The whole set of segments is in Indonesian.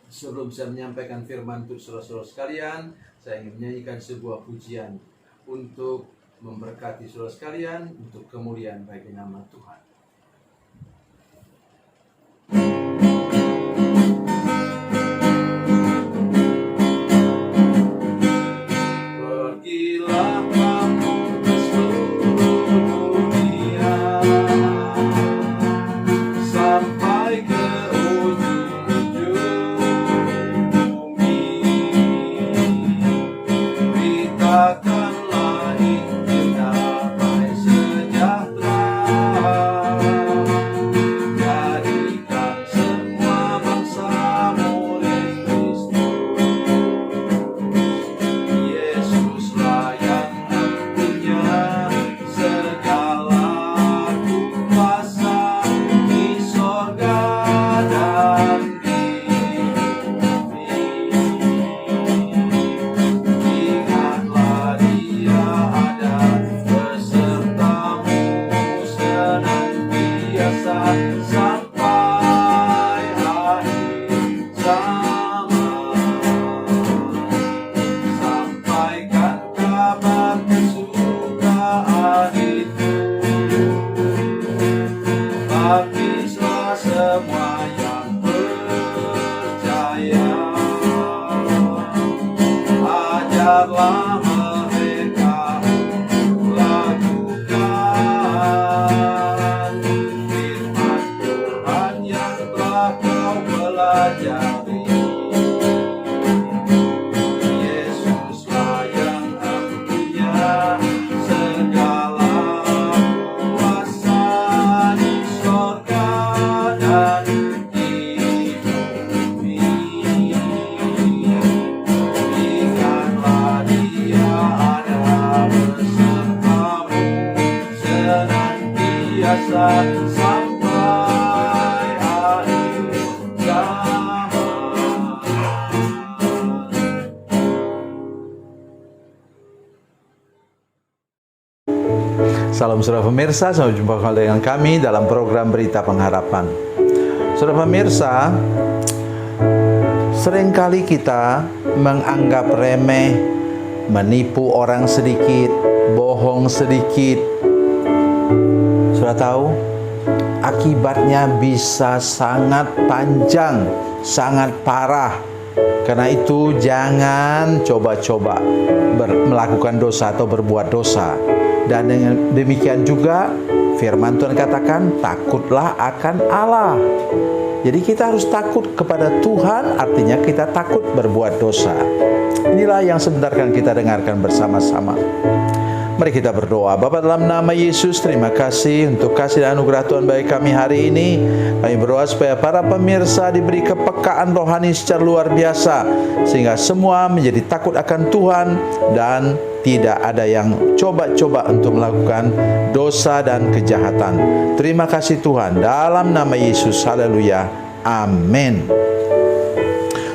Sebelum saya menyampaikan firman untuk saudara-saudara sekalian, saya ingin menyanyikan sebuah pujian untuk memberkati saudara sekalian, untuk kemuliaan bagi nama Tuhan. Pergilah kamu ke seluruh dunia, sampai ke ujung bumi. Beritakanlah Injil damai sejahtera, jadikan semua bangsa murid Kristus. Yesuslah yang punya segala kuasa di sorga dan di bumi. Ingatlah Dia ada besertamu senantiasa sampai akhir zaman. Sampaikan kabar kesukaan itu, baptislah semua yang percaya. Ajarlah mereka untuk lakukan firman Tuhan yang telah kau pelajari. Yesuslah yang punya segala kuasa di sorga dan di bumi. Ingatlah Dia ada besertamu senantiasa sampai akhir zaman. Salam saudara pemirsa, sampai jumpa kembali dengan kami dalam program Berita Pengharapan. Saudara pemirsa, seringkali kita menganggap remeh, menipu orang sedikit, bohong sedikit. Sudah tahu, akibatnya bisa sangat panjang, sangat parah. Karena itu jangan coba-coba melakukan dosa atau berbuat dosa. Dan dengan demikian juga firman Tuhan katakan, takutlah akan Allah. Jadi kita harus takut kepada Tuhan, artinya kita takut berbuat dosa. Inilah yang sebentar akan kita dengarkan bersama-sama. Mari kita berdoa. Bapa, dalam nama Yesus, terima kasih untuk kasih dan anugerah Tuhan bagi kami hari ini. Kami berdoa supaya para pemirsa diberi kepekaan rohani secara luar biasa, sehingga semua menjadi takut akan Tuhan dan tidak ada yang coba-coba untuk melakukan dosa dan kejahatan. Terima kasih Tuhan, dalam nama Yesus, haleluya, amin.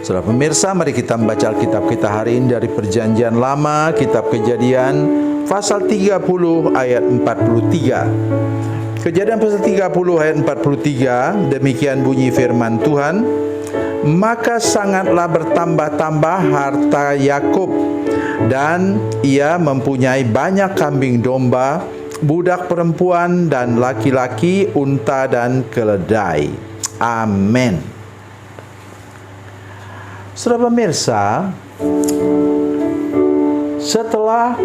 Saudara pemirsa, mari kita membaca Alkitab kita hari ini dari Perjanjian Lama, Kitab Kejadian pasal 30 ayat 43. Kejadian pasal 30 ayat 43, demikian bunyi firman Tuhan. Maka sangatlah bertambah-tambah harta Yakub, dan ia mempunyai banyak kambing domba, budak perempuan dan laki-laki, unta dan keledai. Amin. Saudara pemirsa, setelah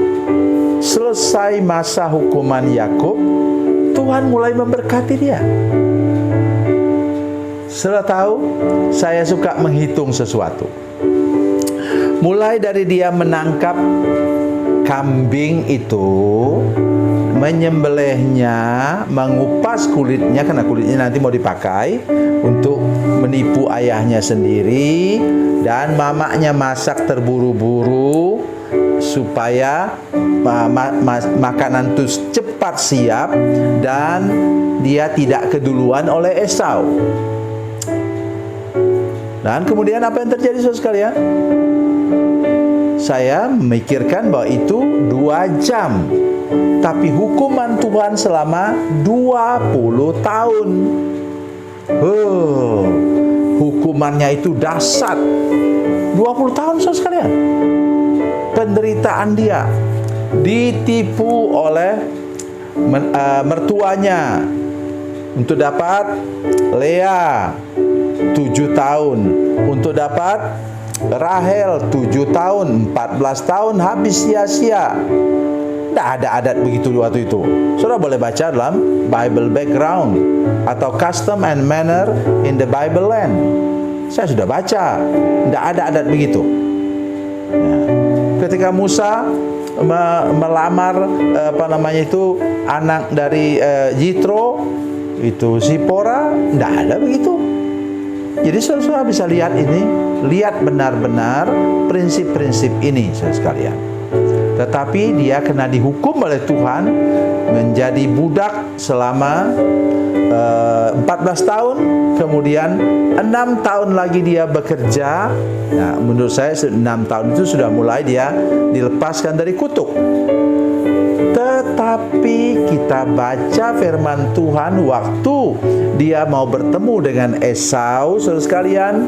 selesai masa hukuman Yakub, Tuhan mulai memberkati dia. Sudah tahu, saya suka menghitung sesuatu. Mulai dari dia menangkap kambing itu, menyembelihnya, mengupas kulitnya, karena kulitnya nanti mau dipakai untuk menipu ayahnya sendiri, dan mamanya masak terburu-buru supaya makanan itu cepat siap dan dia tidak keduluan oleh Esau. Dan kemudian apa yang terjadi saudara sekalian? Saya memikirkan bahwa itu 2 jam, tapi hukuman Tuhan selama 20 tahun. hukumannya itu dahsyat. 20 tahun saudara sekalian. Penderitaan dia, ditipu oleh mertuanya untuk dapat Lea 7 tahun, untuk dapat Rahel 7 tahun, 14 tahun habis sia-sia. Tidak ada adat begitu waktu itu. Saudara boleh baca dalam Bible background atau custom and manner in the Bible land. Saya sudah baca, tidak ada adat begitu. Nah, ketika Musa melamar anak dari Yitro, itu Zipora, tidak ada begitu. Jadi saudara bisa lihat ini, lihat benar-benar prinsip-prinsip ini saudara sekalian. Tetapi dia kena dihukum oleh Tuhan menjadi budak selama 14 tahun, kemudian 6 tahun lagi dia bekerja. Nah, menurut saya 6 tahun itu sudah mulai dia dilepaskan dari kutuk. Tetapi kita baca firman Tuhan waktu dia mau bertemu dengan Esau, saudara sekalian,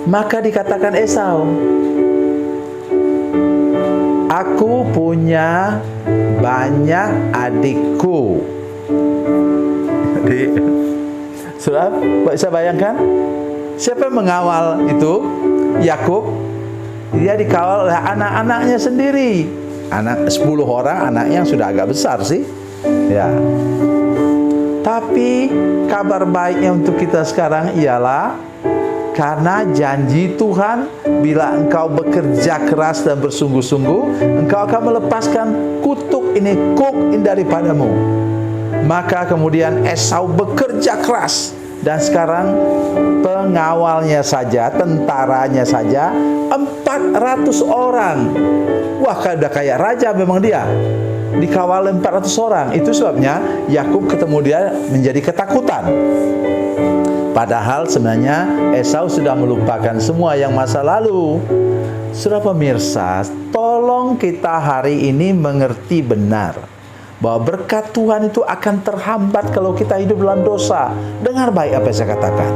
maka dikatakan Esau, aku punya banyak adikku. Jadi, sudah bisa bayangkan siapa yang mengawal itu? Yakub. Dia dikawal oleh anak-anaknya sendiri. Anak 10 orang, anaknya yang sudah agak besar sih. Ya. Tapi kabar baiknya untuk kita sekarang ialah karena janji Tuhan, bila engkau bekerja keras dan bersungguh-sungguh, engkau akan melepaskan kutuk ini, kuk ini daripadamu. Maka kemudian Esau bekerja keras, dan sekarang pengawalnya saja, tentaranya saja 400 orang. Wah, udah kayak raja memang dia. Dikawal 400 orang. Itu sebabnya Yakub ketemu dia menjadi ketakutan. Padahal sebenarnya Esau sudah melupakan semua yang masa lalu. Saudara pemirsa, tolong kita hari ini mengerti benar bahwa berkat Tuhan itu akan terhambat kalau kita hidup dalam dosa. Dengar baik apa yang saya katakan.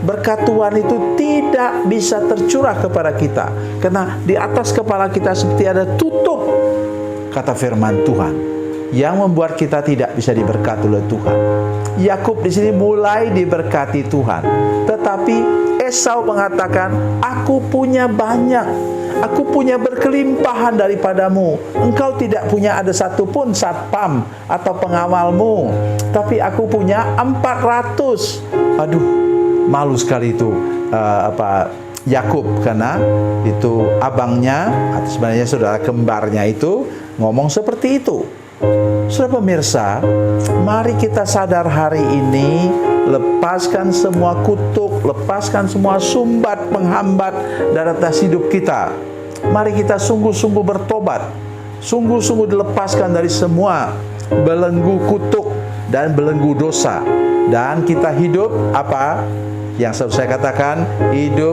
Berkat Tuhan itu tidak bisa tercurah kepada kita, karena di atas kepala kita seperti ada tutup, kata firman Tuhan, yang membuat kita tidak bisa diberkati oleh Tuhan. Yakub di sini mulai diberkati Tuhan, tetapi Esau mengatakan, aku punya banyak, aku punya berkelimpahan daripadamu. Engkau tidak punya ada satupun satpam atau pengawalmu, tapi aku punya 400. Aduh, malu sekali itu Yakub, karena itu abangnya atau sebenarnya saudara kembarnya itu ngomong seperti itu. Saudara pemirsa, mari kita sadar hari ini, lepaskan semua kutuk, lepaskan semua sumbat penghambat dari atas hidup kita. Mari kita sungguh-sungguh bertobat, sungguh-sungguh dilepaskan dari semua belenggu kutuk dan belenggu dosa, dan kita hidup apa yang saya katakan, hidup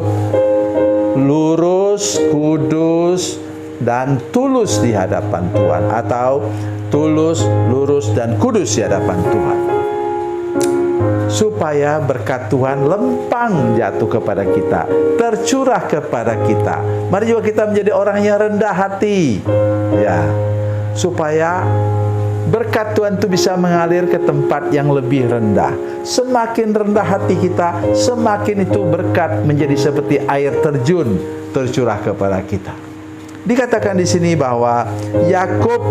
lurus, kudus, dan tulus di hadapan Tuhan, atau tulus, lurus, dan kudus di hadapan Tuhan, supaya berkat Tuhan lempang jatuh kepada kita, tercurah kepada kita. Mari juga kita menjadi orang yang rendah hati, ya, supaya berkat Tuhan itu bisa mengalir ke tempat yang lebih rendah. Semakin rendah hati kita, semakin itu berkat menjadi seperti air terjun tercurah kepada kita. Dikatakan di sini bahwa Yakub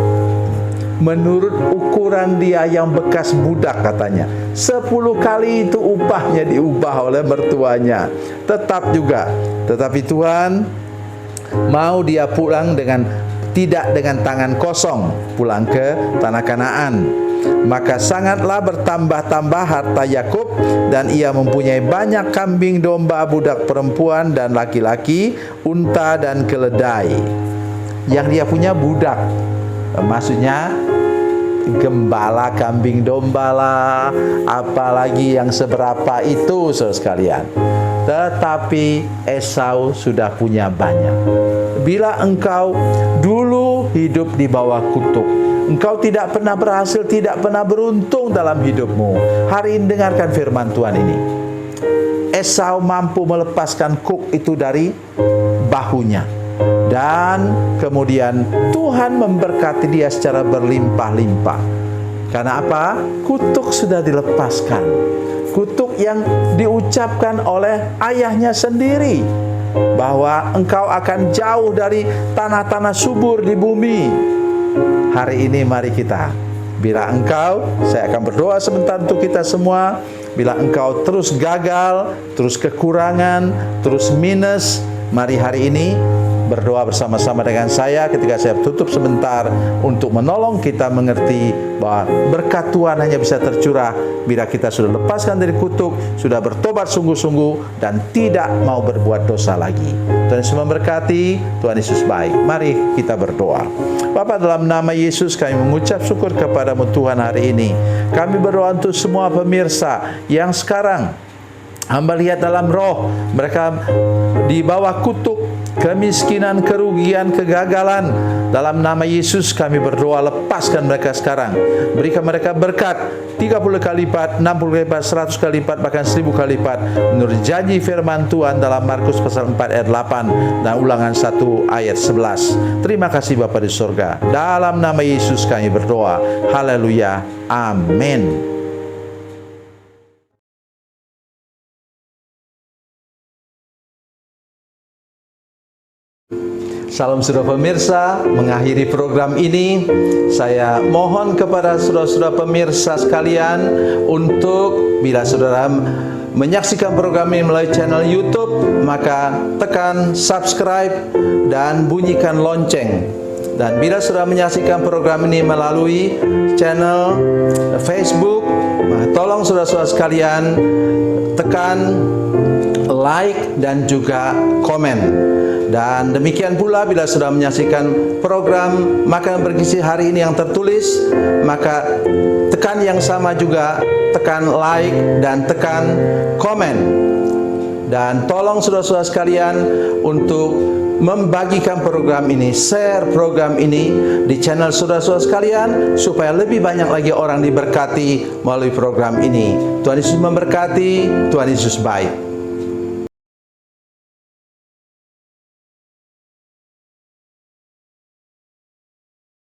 menurut ukuran dia yang bekas budak, katanya 10 kali itu upahnya diubah oleh mertuanya. Tetapi Tuhan mau dia pulang tidak dengan tangan kosong, pulang ke tanah Kanaan. Maka sangatlah bertambah-tambah harta Yakub, dan ia mempunyai banyak kambing domba, budak perempuan dan laki-laki, unta dan keledai. Yang dia punya budak, maksudnya gembala kambing domba lah, apalagi yang seberapa itu, saudara sekalian. Tetapi Esau sudah punya banyak. Bila engkau dulu hidup di bawah kutuk, engkau tidak pernah berhasil, tidak pernah beruntung dalam hidupmu, hari ini dengarkan firman Tuhan ini. Esau mampu melepaskan kuk itu dari bahunya. Dan kemudian Tuhan memberkati dia secara berlimpah-limpah. Karena apa? Kutuk sudah dilepaskan. Kutuk yang diucapkan oleh ayahnya sendiri, bahwa engkau akan jauh dari tanah-tanah subur di bumi. Hari ini mari kita, bila engkau, saya akan berdoa sebentar untuk kita semua. Bila engkau terus gagal, terus kekurangan, terus minus, mari hari ini berdoa bersama-sama dengan saya ketika saya tutup sebentar untuk menolong kita mengerti bahwa berkat Tuhan hanya bisa tercurah bila kita sudah lepaskan dari kutuk, sudah bertobat sungguh-sungguh dan tidak mau berbuat dosa lagi. Tuhan Yesus memberkati, Tuhan Yesus baik. Mari kita berdoa. Bapa, dalam nama Yesus kami mengucap syukur kepadamu Tuhan hari ini. Kami berdoa untuk semua pemirsa yang sekarang hamba lihat dalam roh mereka di bawah kutuk kemiskinan, kerugian, kegagalan. Dalam nama Yesus kami berdoa, lepaskan mereka sekarang. Berikan mereka berkat 30 kali lipat, 60 kali lipat, 100 kali lipat, bahkan 1000 kali lipat. Menurut janji firman Tuhan dalam Markus pasal 4 ayat 8 dan Ulangan 1 ayat 11. Terima kasih Bapa di surga. Dalam nama Yesus kami berdoa. Haleluya. Amin. Salam saudara pemirsa, mengakhiri program ini saya mohon kepada saudara-saudara pemirsa sekalian untuk bila saudara menyaksikan program ini melalui channel YouTube, maka tekan subscribe dan bunyikan lonceng. Dan bila saudara menyaksikan program ini melalui channel Facebook, maka tolong saudara-saudara sekalian tekan like dan juga komen. Dan demikian pula bila sudah menyaksikan program Makanan Bergizi hari ini yang tertulis, maka tekan yang sama juga, tekan like dan tekan komen. Dan tolong saudara-saudara sekalian untuk membagikan program ini, share program ini di channel saudara-saudara sekalian, supaya lebih banyak lagi orang diberkati melalui program ini. Tuhan Yesus memberkati, Tuhan Yesus baik.